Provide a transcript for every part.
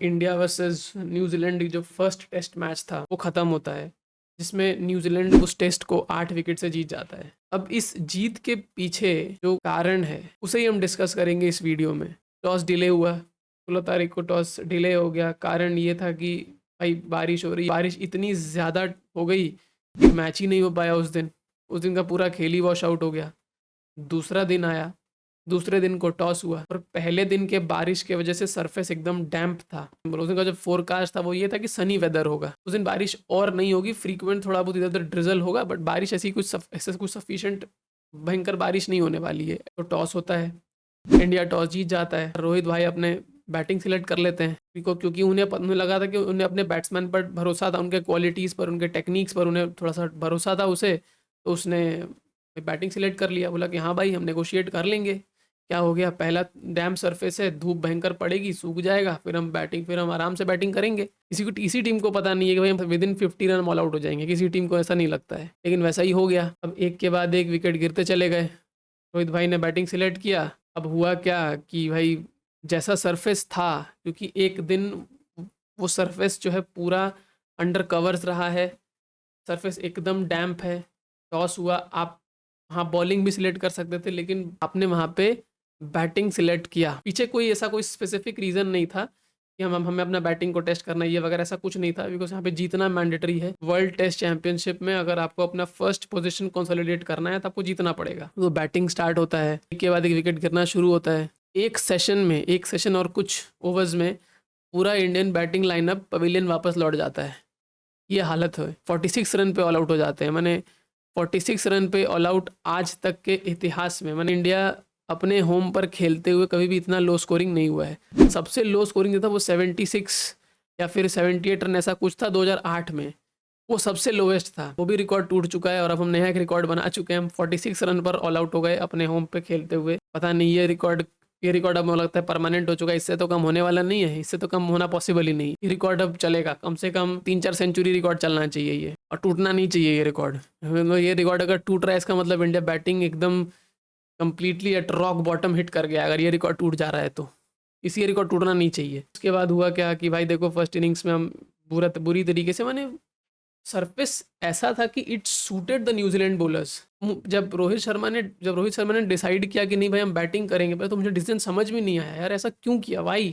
India versus New Zealand जो first test match था वो ख़त्म होता है, जिसमें न्यूजीलैंड उस टेस्ट को 8 विकेट से जीत जाता है। अब इस जीत के पीछे जो कारण है उसे ही हम डिस्कस करेंगे इस वीडियो में। टॉस डिले हुआ, 16 तारीख को टॉस डिले हो गया। कारण ये था कि भाई बारिश हो रही, बारिश इतनी ज़्यादा हो गई कि मैच ही नहीं हो पाया उस दिन का पूरा खेल ही वॉश आउट हो गया। दूसरा दिन आया, दूसरे दिन को टॉस हुआ और पहले दिन के बारिश के वजह से सरफेस एकदम डैम्प था। उस दिन का जो फोरकास्ट था वो ये था कि सनी वेदर होगा, उस दिन बारिश और नहीं होगी, फ्रीक्वेंट थोड़ा बहुत इधर उधर ड्रिजल होगा, बट बारिश ऐसे कुछ सफिशिएंट भयंकर बारिश नहीं होने वाली है। तो टॉस होता है, इंडिया टॉस जीत जाता है। रोहित भाई अपने बैटिंग सिलेक्ट कर लेते हैं क्योंकि उन्हें लगा था कि उन्हें अपने बैट्समैन पर भरोसा था, उनके क्वालिटीज़ पर, उनके टेक्निक्स पर उन्हें थोड़ा सा भरोसा था उसे, तो उसने बैटिंग सिलेक्ट कर लिया। बोला कि हाँ भाई हम नेगोशिएट कर लेंगे। क्या हो गया, पहला डैम सरफेस है, धूप भयंकर पड़ेगी, सूख जाएगा, फिर हम आराम से बैटिंग करेंगे। किसी टीम को पता नहीं है कि भाई हम विदिन 50 रन ऑल आउट हो जाएंगे, किसी टीम को ऐसा नहीं लगता है, लेकिन वैसा ही हो गया। अब एक के बाद एक विकेट गिरते चले गए। रोहित भाई ने बैटिंग सिलेक्ट किया। अब हुआ क्या कि भाई जैसा सरफेस था, क्योंकि एक दिन वो सरफेस जो है पूरा अंडर कवर्स रहा है, सरफेस एकदम डैम्प है। टॉस हुआ, आप हाँ बॉलिंग भी सिलेक्ट कर सकते थे, लेकिन आपने वहाँ पे बैटिंग सिलेक्ट किया। पीछे कोई स्पेसिफिक रीज़न नहीं था कि हमें अपना बैटिंग को टेस्ट करना है ये वगैरह, ऐसा कुछ नहीं था, बिकॉज यहाँ पे जीतना मैंडेटरी है। वर्ल्ड टेस्ट चैंपियनशिप में अगर आपको अपना फर्स्ट पोजीशन कंसोलिडेट करना है तो आपको जीतना पड़ेगा। तो बैटिंग स्टार्ट होता है, एक के बाद एक विकेट गिरना शुरू होता है। एक सेशन और कुछ ओवर्स में पूरा इंडियन बैटिंग लाइनअप पवेलियन वापस लौट जाता है। ये हालत है, 46 रन पे ऑल आउट हो जाते हैं। मैंने 46 रन पे ऑल आउट आज तक के इतिहास में, मैंने इंडिया अपने होम पर खेलते हुए कभी भी इतना लो स्कोरिंग नहीं हुआ है। सबसे लो स्कोरिंग जो था वो 76 या फिर 78 रन ऐसा कुछ था 2008 में, वो सबसे लोवेस्ट था। वो भी रिकॉर्ड टूट चुका है और अब हम नया एक रिकॉर्ड बना चुके हैं। हम 46 रन पर ऑल आउट हो गए अपने होम पे खेलते हुए। पता नहीं ये रिकॉर्ड अब मुझे लगता है परमानेंट हो चुका है, इससे तो कम होने वाला नहीं है, इससे तो कम होना पॉसिबल ही नहीं। ये रिकॉर्ड अब चलेगा, कम से कम 3-4 सेंचुरी रिकॉर्ड चलना चाहिए ये, और टूटना नहीं चाहिए ये रिकॉर्ड। ये रिकॉर्ड अगर टूट रहा है इसका मतलब इंडिया बैटिंग एकदम completely eight rock bottom hit कर गया, अगर ये रिकॉर्ड टूट जा रहा है तो। इसी रिकॉर्ड टूटना नहीं चाहिए। उसके बाद हुआ क्या कि भाई देखो, फर्स्ट इनिंग्स में हम बुरी तरीके से, मैंने सरफेस ऐसा था कि it suited the New Zealand bowlers. जब रोहित शर्मा ने डिसाइड किया कि नहीं भाई हम बैटिंग करेंगे, पहले तो मुझे डिसीजन समझ में नहीं आया, यार ऐसा क्यों किया भाई,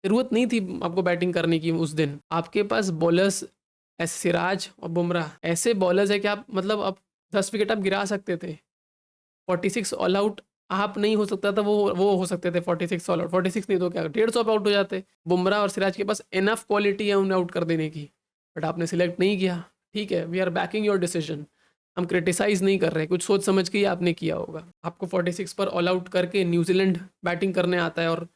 ज़रूरत नहीं थी आपको बैटिंग करने की उस दिन। आपके पास बॉलर्स ऐसे सिराज और बुमराह ऐसे बॉलर्स है कि आप मतलब अब 10 विकेट आप गिरा सकते थे। 46 ऑल आउट आप नहीं हो सकता था, वो हो सकते थे 46 ऑल आउट। 46 नहीं तो क्या 150 आप आउट हो जाते। बुमराह और सिराज के पास इनफ क्वालिटी है उन्हें आउट कर देने की, बट आपने सिलेक्ट नहीं किया। ठीक है, we are backing your decision, हम क्रिटिसाइज नहीं कर रहे, कुछ सोच समझ के ही आपने किया होगा। आपको 46 पर ऑल आउट करके न्यूजीलैंड बैटिंग करने आता है और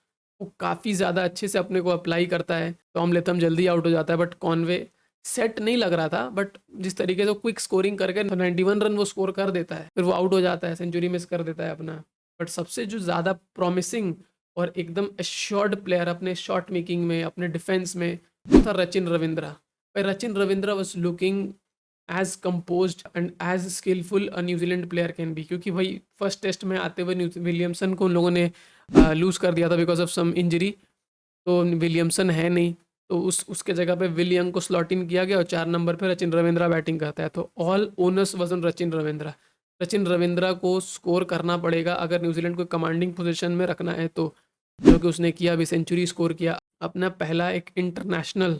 वो काफ़ी ज़्यादा अच्छे से अपने को अप्लाई करता है। टॉम लेथम जल्दी आउट हो जाता है, बट कॉनवे सेट नहीं लग रहा था, बट जिस तरीके से क्विक स्कोरिंग करके 91 रन वो स्कोर कर देता है, फिर वो आउट हो जाता है, सेंचुरी मिस कर देता है अपना। बट सबसे जो ज़्यादा प्रॉमिसिंग और एकदम एश्योर्ड प्लेयर अपने शॉट मेकिंग में, अपने डिफेंस में, वो था Rachin Ravindra. Rachin Ravindra was looking as composed and as skilful a New Zealand player can be, क्योंकि भाई फर्स्ट टेस्ट में आते हुए विलियमसन को उन लोगों ने लूज़ कर दिया था बिकॉज ऑफ सम इंजरी। तो विलियमसन है नहीं, तो उसके जगह पे विलियम को स्लॉट इन किया गया और 4 नंबर पे रचिन रविंद्रा बैटिंग करता है। तो ऑल ओनर्स वजन रचिन रविंद्रा। रचिन रविंद्रा को स्कोर करना पड़ेगा अगर न्यूजीलैंड को कमांडिंग पोजीशन में रखना है तो, जो कि उसने किया, भी सेंचुरी स्कोर किया। अपना पहला एक international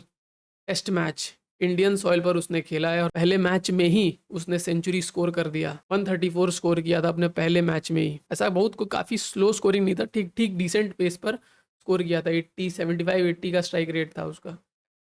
test match Indian soil पर उसने खेला है और पहले मैच में ही उसने सेंचुरी स्कोर कर दिया। 134 स्कोर किया था अपने पहले मैच में ही। ऐसा काफ़ी स्लो स्कोरिंग नहीं था, ठीक ठीक डिसेंट पेस पर स्कोर किया था। 75-80 का स्ट्राइक रेट था उसका।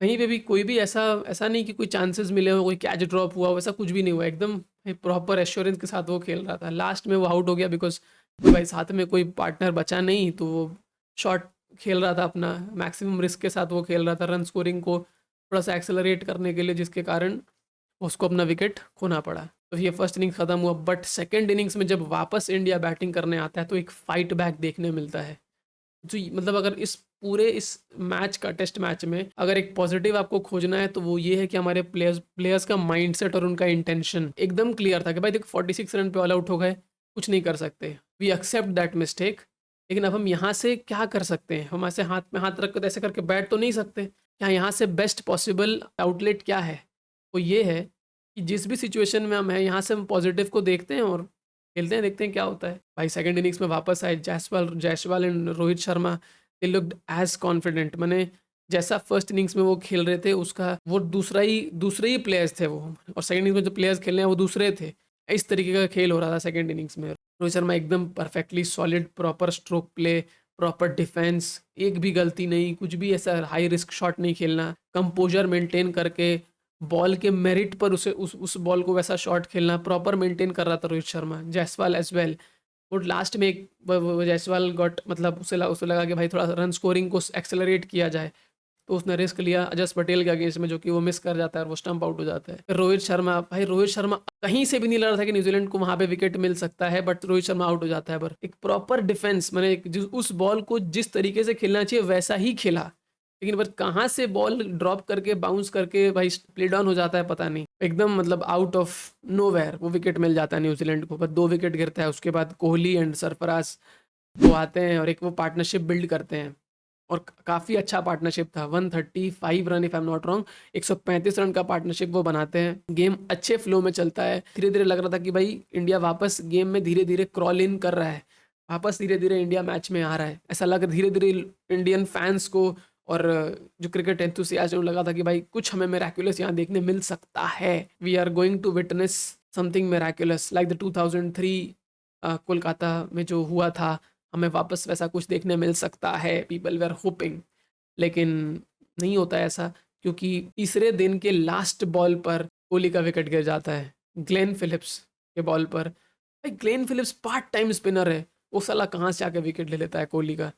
कहीं पे भी कोई भी ऐसा नहीं कि कोई चांसेस मिले हो, कोई कैच ड्रॉप हुआ, वैसा कुछ भी नहीं हुआ। एकदम प्रॉपर एश्योरेंस के साथ वो खेल रहा था। लास्ट में वो आउट हो गया बिकॉज कोई भाई साथ में कोई पार्टनर बचा नहीं, तो वो शॉट खेल रहा था अपना, मैक्सिमम रिस्क के साथ वो खेल रहा था रन स्कोरिंग को थोड़ा सा एक्सेलरेट करने के लिए, जिसके कारण उसको अपना विकेट खोना पड़ा। तो ये फर्स्ट इनिंग्स खत्म हुआ, बट सेकेंड इनिंग्स में जब वापस इंडिया बैटिंग करने आता है तो एक फाइट बैक देखने मिलता है। जो मतलब अगर इस मैच का, टेस्ट मैच में अगर एक पॉजिटिव आपको खोजना है तो वो ये है कि हमारे प्लेयर्स का माइंडसेट और उनका इंटेंशन एकदम क्लियर था कि भाई देखो 46 रन पे ऑल आउट हो गए, कुछ नहीं कर सकते, वी एक्सेप्ट दैट मिस्टेक, लेकिन अब हम यहाँ से क्या कर सकते हैं? हम ऐसे हाथ में हाथ रख कर ऐसे करके बैठ तो नहीं सकते। क्या यहाँ से बेस्ट पॉसिबल आउटलेट क्या है? वो ये है कि जिस भी सिचुएशन में हम हैं, यहाँ से हम पॉजिटिव को देखते हैं और खेलते हैं, देखते हैं क्या होता है। भाई सेकंड इनिंग्स में वापस आए Jaiswal and Rohit Sharma, they looked as confident. माने जैसा फर्स्ट इनिंग्स में वो खेल रहे थे, उसका वो दूसरे ही प्लेयर्स थे वो, और सेकंड इनिंग्स में जो प्लेयर्स खेल रहे हैं वो दूसरे थे। इस तरीके का खेल हो रहा था सेकंड इनिंग्स में। रोहित शर्मा एकदम perfectly solid, proper stroke play, proper defence, एक भी गलती नहीं, कुछ भी ऐसा हाई रिस्क शॉट नहीं खेलना, कंपोजर मेंटेन करके बॉल के मेरिट पर उस बॉल को वैसा शॉट खेलना प्रॉपर मेंटेन कर रहा था रोहित शर्मा। जायसवाल एज वेल, वो लास्ट में एक जायसवाल गॉट, मतलब उसे लगा कि भाई थोड़ा रन स्कोरिंग को एक्सेलरेट किया जाए, तो उसने रिस्क लिया अजस पटेल के अगेंस्ट में, जो कि वो मिस कर जाता है और वो स्टंप आउट हो जाता है। फिर रोहित शर्मा कहीं से भी नहीं लग रहा था कि न्यूजीलैंड को वहां पे विकेट मिल सकता है, बट रोहित शर्मा आउट हो जाता है। पर एक प्रॉपर डिफेंस, मैंने उस बॉल को जिस तरीके से खेलना चाहिए वैसा ही खेला, लेकिन पर कहाँ से बॉल ड्रॉप करके बाउंस करके भाई प्ले डाउन हो जाता है पता नहीं, एकदम मतलब आउट ऑफ नोवेयर वो विकेट मिल जाता है न्यूजीलैंड को। बस 2 विकेट गिरता है, उसके बाद कोहली एंड सरफराज वो आते हैं और एक वो पार्टनरशिप बिल्ड करते हैं, और काफ़ी अच्छा पार्टनरशिप था। 135 run if I am not wrong, 135 run का पार्टनरशिप वो बनाते हैं। गेम अच्छे फ्लो में चलता है, धीरे धीरे लग रहा था कि भाई इंडिया वापस गेम में धीरे धीरे क्रॉल इन कर रहा है, वापस धीरे धीरे इंडिया मैच में आ रहा है, ऐसा लग धीरे धीरे इंडियन फैंस को और जो क्रिकेट एंथुसियास्ट लगा था कि भाई कुछ हमें मेराक्युलस यहाँ देखने मिल सकता है। We are going to witness something miraculous like the 2003 Kolkata में जो हुआ था, हमें वापस वैसा कुछ देखने मिल सकता है, पीपल वे आर होपिंग। लेकिन नहीं होता है ऐसा, क्योंकि तीसरे दिन के लास्ट बॉल पर कोहली का विकेट गिर जाता है ग्लेन फिलिप्स के बॉल पर। भाई Glenn Phillips part time spinner है, वो साला कहाँ से आके विकेट ले लेता है कोहली का।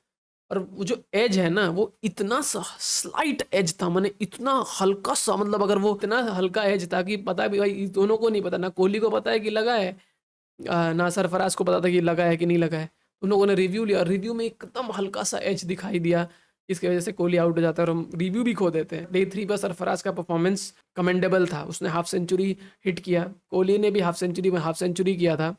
और वो जो एज है ना, वो इतना सा स्लाइट एज था, मैंने इतना हल्का सा, मतलब अगर वो इतना हल्का एज था कि पता भी भाई इस दोनों को नहीं पता, ना कोहली को पता है कि लगा है, ना सरफराज को पता था कि लगा है कि नहीं लगा है। उन लोगों ने रिव्यू लिया, रिव्यू में एकदम हल्का सा एज दिखाई दिया, इसकी वजह से कोहली आउट हो जाता है और हम रिव्यू भी खो देते हैं। डे 3 पर सरफराज का परफॉर्मेंस कमेंडेबल था, उसने हाफ सेंचुरी हिट किया, कोहली ने भी हाफ सेंचुरी में हाफ सेंचुरी किया था।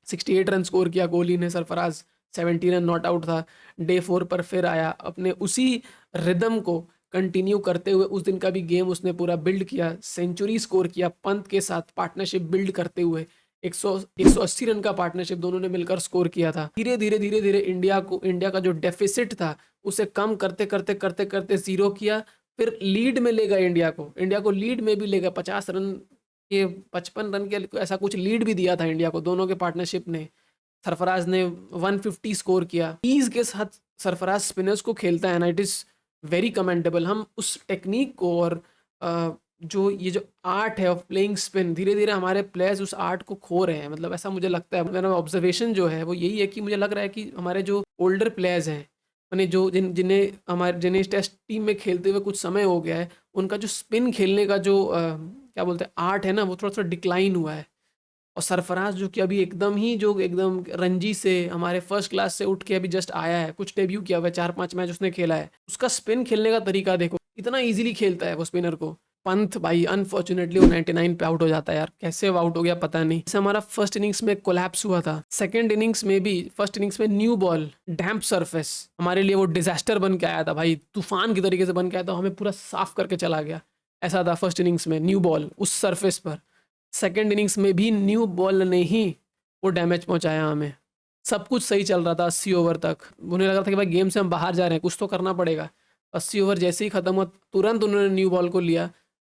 68 रन स्कोर किया कोहली ने, सरफराज 70 रन नॉट आउट था। डे 4 पर फिर आया, अपने उसी रिदम को कंटिन्यू करते हुए उस दिन का भी गेम उसने पूरा बिल्ड किया, सेंचुरी स्कोर किया पंत के साथ पार्टनरशिप बिल्ड करते हुए। 180 रन का पार्टनरशिप दोनों ने मिलकर स्कोर किया था। धीरे धीरे धीरे धीरे इंडिया का जो डेफिसिट था उसे कम करते करते करते करते जीरो किया, फिर लीड में ले गए इंडिया को लीड में भी ले गए 50 रन के, 55 रन के ऐसा कुछ लीड भी दिया था इंडिया को, दोनों के पार्टनरशिप ने। सरफराज ने 150 स्कोर किया, ईज के साथ सरफराज स्पिनर्स को खेलता है ना, इट इज़ वेरी कमेंडेबल। हम उस टेक्निक को और जो ये जो आर्ट है ऑफ प्लेइंग स्पिन, धीरे धीरे हमारे प्लेयर्स उस आर्ट को खो रहे हैं, मतलब ऐसा मुझे लगता है। मेरा ऑब्जर्वेशन जो है वो यही है कि मुझे लग रहा है कि हमारे जो ओल्डर प्लेयर्स हैं, मैंने जो जिन्हें इस टेस्ट टीम में खेलते हुए कुछ समय हो गया है, उनका जो स्पिन खेलने का जो क्या बोलते हैं आर्ट है ना, वो थोड़ा थोड़ा डिक्लाइन हुआ है। और सरफराज जो कि अभी एकदम रणजी से हमारे फर्स्ट क्लास से उठ के अभी जस्ट आया है, कुछ डेब्यू किया हुआ है, 4-5 मैच उसने खेला है, उसका स्पिन खेलने का तरीका देखो, इतना इजीली खेलता है वो स्पिनर को। पंत भाई अनफॉर्चुनेटली वो 99 पे आउट हो जाता है यार, कैसे वो आउट हो गया पता नहीं। जैसे हमारा फर्स्ट इनिंग्स में कोलैप्स हुआ था, सेकंड इनिंग्स में भी, फर्स्ट इनिंग्स में न्यू बॉल डैम्प सरफेस हमारे लिए वो डिजास्टर बन के आया था भाई, तूफान की तरीके से बन के आया था, हमें पूरा साफ करके चला गया, ऐसा था फर्स्ट इनिंग्स में न्यू बॉल उस सरफेस पर। सेकेंड इनिंग्स में भी न्यू बॉल ने ही वो डैमेज पहुंचाया हमें। सब कुछ सही चल रहा था 80 ओवर तक, उन्हें लगा था कि भाई गेम से हम बाहर जा रहे हैं, कुछ तो करना पड़ेगा। 80 ओवर जैसे ही खत्म हुआ, तुरंत उन्होंने न्यू बॉल को लिया।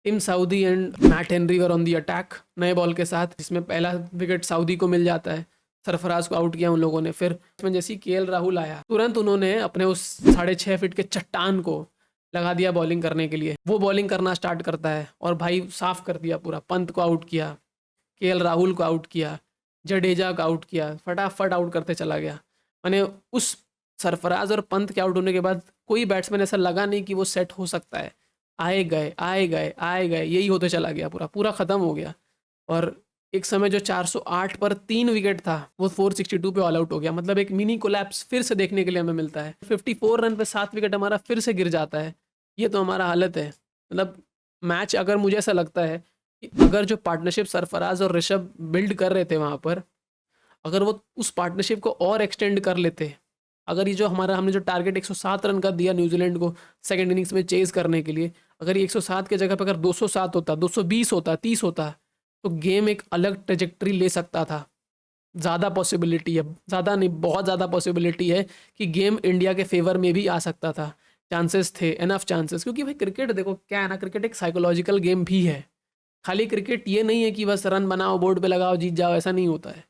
Tim Southee and Matt Henry were on the attack नए बॉल के साथ, जिसमें पहला विकेट साउदी को मिल जाता है, सरफराज को आउट किया उन लोगों ने। फिर इसमें जैसे ही केएल राहुल आया, तुरंत उन्होंने अपने उस 6.5 फीट के चट्टान को लगा दिया बॉलिंग करने के लिए। वो बॉलिंग करना स्टार्ट करता है और भाई साफ कर दिया पूरा, पंत को आउट किया, केएल राहुल को आउट किया, जडेजा को आउट किया, फटाफट आउट करते चला गया। मैंने उस सरफराज और पंत के आउट होने के बाद कोई बैट्समैन ऐसा लगा नहीं कि वो सेट हो सकता है, आए गए आए गए आए गए, यही होते चला गया, पूरा पूरा ख़त्म हो गया। और एक समय जो 408 पर 3 विकेट था, वो 462 पे ऑल आउट हो गया। मतलब एक मिनी कोलैप्स फिर से देखने के लिए हमें मिलता है। 54 रन पे 7 विकेट हमारा फिर से गिर जाता है, ये तो हमारा हालत है। मतलब मैच, अगर मुझे ऐसा लगता है कि अगर जो पार्टनरशिप सरफराज और ऋषभ बिल्ड कर रहे थे वहाँ पर, अगर वो उस पार्टनरशिप को और एक्सटेंड कर लेते, अगर ये जो हमने जो टारगेट 107 रन का दिया न्यूजीलैंड को सेकंड इनिंग्स में चेज करने के लिए, अगर ये 107 के जगह पर अगर 207 होता, 220 होता, 30 होता, तो गेम एक अलग ट्रेजेक्ट्री ले सकता था। ज़्यादा पॉसिबिलिटी है, ज़्यादा नहीं बहुत ज़्यादा पॉसिबिलिटी है कि गेम इंडिया के फेवर में भी आ सकता था। चांसेस थे, एनफ चांसेस, क्योंकि भाई क्रिकेट देखो क्या है ना, क्रिकेट एक साइकोलॉजिकल गेम भी है। खाली क्रिकेट ये नहीं है कि बस रन बनाओ, बोर्ड पे लगाओ, जीत जाओ, ऐसा नहीं होता है।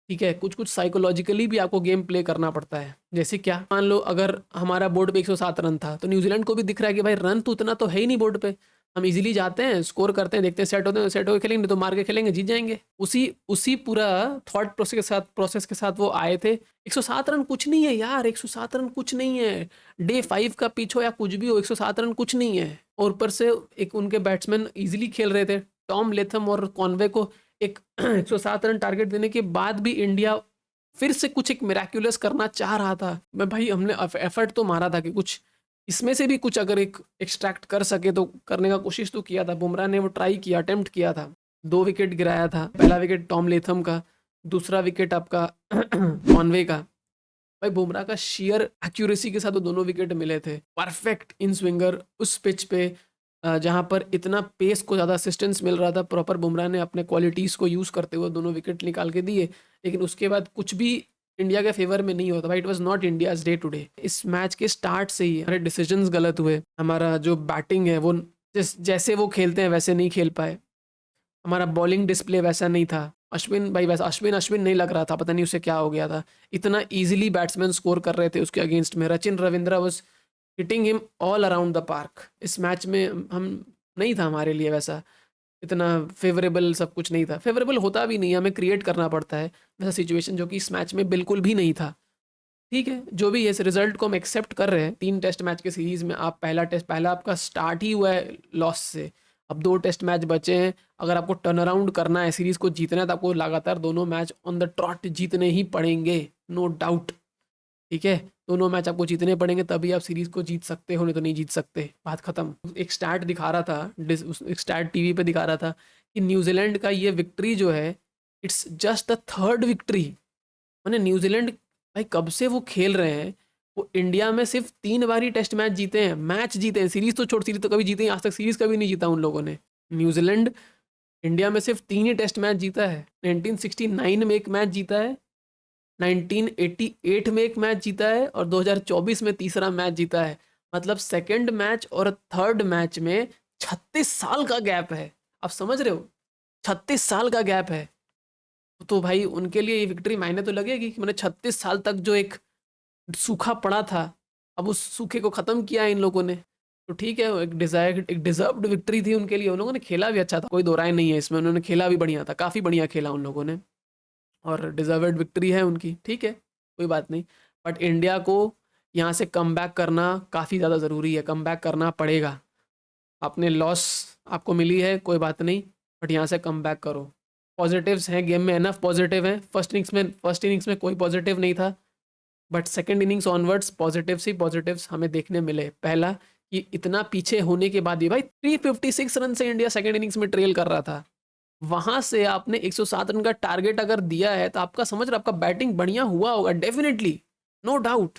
ठीक है, कुछ कुछ साइकोलॉजिकली भी आपको गेम प्ले करना पड़ता है। जैसे क्या, मान लो अगर हमारा बोर्ड पे 107 रन था, तो न्यूजीलैंड को भी दिख रहा है कि भाई रन तो उतना तो है ही नहीं बोर्ड पे, हम इजीली जाते हैं, स्कोर करते हैं, देखते हैं सेट होते हैं, सेट होकर खेलेंगे, तो मार के खेलेंगे, जीत जाएंगे। उसी उसी पूरा थॉट प्रोसेस के साथ वो आए थे। 107 रन कुछ नहीं है यार, 107 रन कुछ नहीं है। डे 5 का पिच हो या कुछ भी हो, 107 रन कुछ नहीं है। और ऊपर से एक उनके बैट्समैन इजीली खेल रहे थे, टॉम लेथम और कॉनवे को एक 107 रन टारगेट देने के बाद भी इंडिया फिर से कुछ एक मिराक्युलस करना चाह रहा था। मैं भाई हमने एफर्ट तो मारा था कि कुछ इसमें से भी कुछ अगर एक एक्सट्रैक्ट कर सके तो करने का कोशिश तो किया था। बुमराह ने वो ट्राई किया, अटेम्प्ट किया था, 2 विकेट गिराया था। पहला विकेट टॉम लेथम का, दूसरा विकेट आपका कॉनवे का। भाई बुमराह का शेयर एक्यूरेसी के साथ वो दोनों विकेट मिले थे, परफेक्ट इन स्विंगर उस पिच पे जहां पर इतना पेस को ज़्यादा असिस्टेंस मिल रहा था। प्रॉपर बुमराह ने अपने क्वालिटीज़ को यूज़ करते हुए दोनों विकेट निकाल के दिए, लेकिन उसके बाद कुछ भी इंडिया के फेवर में नहीं होता भाई। It was not India's day today. इस मैच के स्टार्ट से ही हमारे डिसीजंस गलत हुए। हमारा जो बैटिंग है वो जैसे वो खेलते हैं वैसे नहीं खेल पाए। हमारा बॉलिंग डिस्प्ले वैसा नहीं था। अश्विन भाई वैसा अश्विन नहीं लग रहा था, पता नहीं उसे क्या हो गया था। इतना ईजिली बैट्समैन स्कोर कर रहे थे उसके अगेंस्ट में। Rachin Ravindra was hitting him all around the park. इस मैच में हम नहीं था, हमारे लिए वैसा इतना फेवरेबल सब कुछ नहीं था। फेवरेबल होता भी नहीं, हमें क्रिएट करना पड़ता है वैसा सिचुएशन, जो कि इस मैच में बिल्कुल भी नहीं था। ठीक है, जो भी है इस रिजल्ट को हम एक्सेप्ट कर रहे हैं। 3 टेस्ट मैच के सीरीज में आप पहला आपका स्टार्ट ही हुआ है लॉस से। अब 2 टेस्ट मैच बचे हैं। अगर आपको टर्न अराउंड करना है, सीरीज को जीतना है, तो आपको लगातार दोनों मैच ऑन द ट्रॉट जीतने ही पड़ेंगे, नो डाउट। ठीक है, दोनों मैच आपको जीतने पड़ेंगे, तभी आप सीरीज को जीत सकते हो, नहीं तो नहीं जीत सकते, बात खत्म। एक स्टैट दिखा रहा था, एक स्टैट टीवी पे दिखा रहा था कि न्यूजीलैंड का ये विक्ट्री जो है, it's just the 3rd victory. मैंने न्यूजीलैंड भाई कब से वो खेल रहे हैं, वो इंडिया में सिर्फ 3 बार ही टेस्ट मैच जीते हैं, मैच जीते हैं, सीरीज तो छोड़, सीरीज तो कभी जीते हैं आज तक, सीरीज कभी नहीं जीता उन लोगों ने। न्यूजीलैंड इंडिया में सिर्फ 3 ही टेस्ट मैच जीता है। 1969 में एक मैच जीता है, 1988 में एक मैच जीता है, और 2024 में तीसरा मैच जीता है। मतलब सेकंड मैच और थर्ड मैच में 36 साल का गैप है। आप समझ रहे हो, 36 साल का गैप है। तो भाई उनके लिए ये विक्ट्री मायने तो लगेगी कि मैंने 36 साल तक जो एक सूखा पड़ा था, अब उस सूखे को ख़त्म किया है इन लोगों ने। तो ठीक है, एक डिजर्व्ड विक्ट्री थी उनके लिए। उन लोगों ने खेला भी अच्छा था, कोई दो राय नहीं है इसमें, उन्होंने खेला भी बढ़िया था, काफ़ी बढ़िया खेला उन लोगों ने, और डिजर्व्ड विक्ट्री है उनकी। ठीक है, कोई बात नहीं। बट इंडिया को यहाँ से कम बैक करना काफ़ी ज़्यादा ज़रूरी है, कम बैक करना पड़ेगा। आपने लॉस आपको मिली है, कोई बात नहीं, बट यहाँ से कम बैक करो। पॉजिटिव्स हैं गेम में, एनफ पॉजिटिव हैं। फर्स्ट इनिंग्स में कोई पॉजिटिव नहीं था, but second innings onwards positives हमें देखने मिले। पहला कि इतना पीछे होने के बाद भी भाई 356 रन से इंडिया सेकेंड इनिंग्स में ट्रेल कर रहा था, वहां से आपने 107 रन का टारगेट अगर दिया है, तो आपका समझ रहे, आपका बैटिंग बढ़िया हुआ होगा डेफिनेटली, नो डाउट।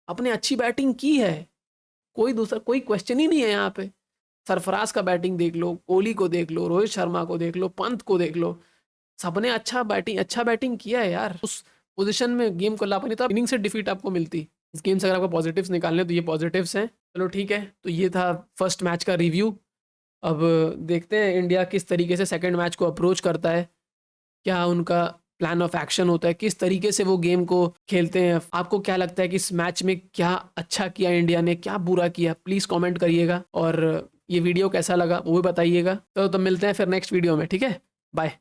आपने अच्छी बैटिंग की है, कोई दूसरा कोई क्वेश्चन ही नहीं है यहाँ पे। सरफराज का बैटिंग देख लो, कोहली को देख लो, रोहित शर्मा को देख लो, पंत को देख लो, सबने अच्छा बैटिंग किया है यार। उस पोजीशन में गेम को ला पानी, तो इनिंग से डिफीट आपको मिलती। इस गेम से अगर आपको पॉजिटिव्स निकालने, तो ये पॉजिटिव्स हैं। चलो ठीक है, तो ये था फर्स्ट मैच का रिव्यू। अब देखते हैं इंडिया किस तरीके से सेकंड मैच को अप्रोच करता है, क्या उनका प्लान ऑफ एक्शन होता है, किस तरीके से वो गेम को खेलते हैं। आपको क्या लगता है कि इस मैच में क्या अच्छा किया इंडिया ने, क्या बुरा किया, प्लीज़ कमेंट करिएगा। और ये वीडियो कैसा लगा वो भी बताइएगा। तो मिलते हैं फिर नेक्स्ट वीडियो में, ठीक है, बाय।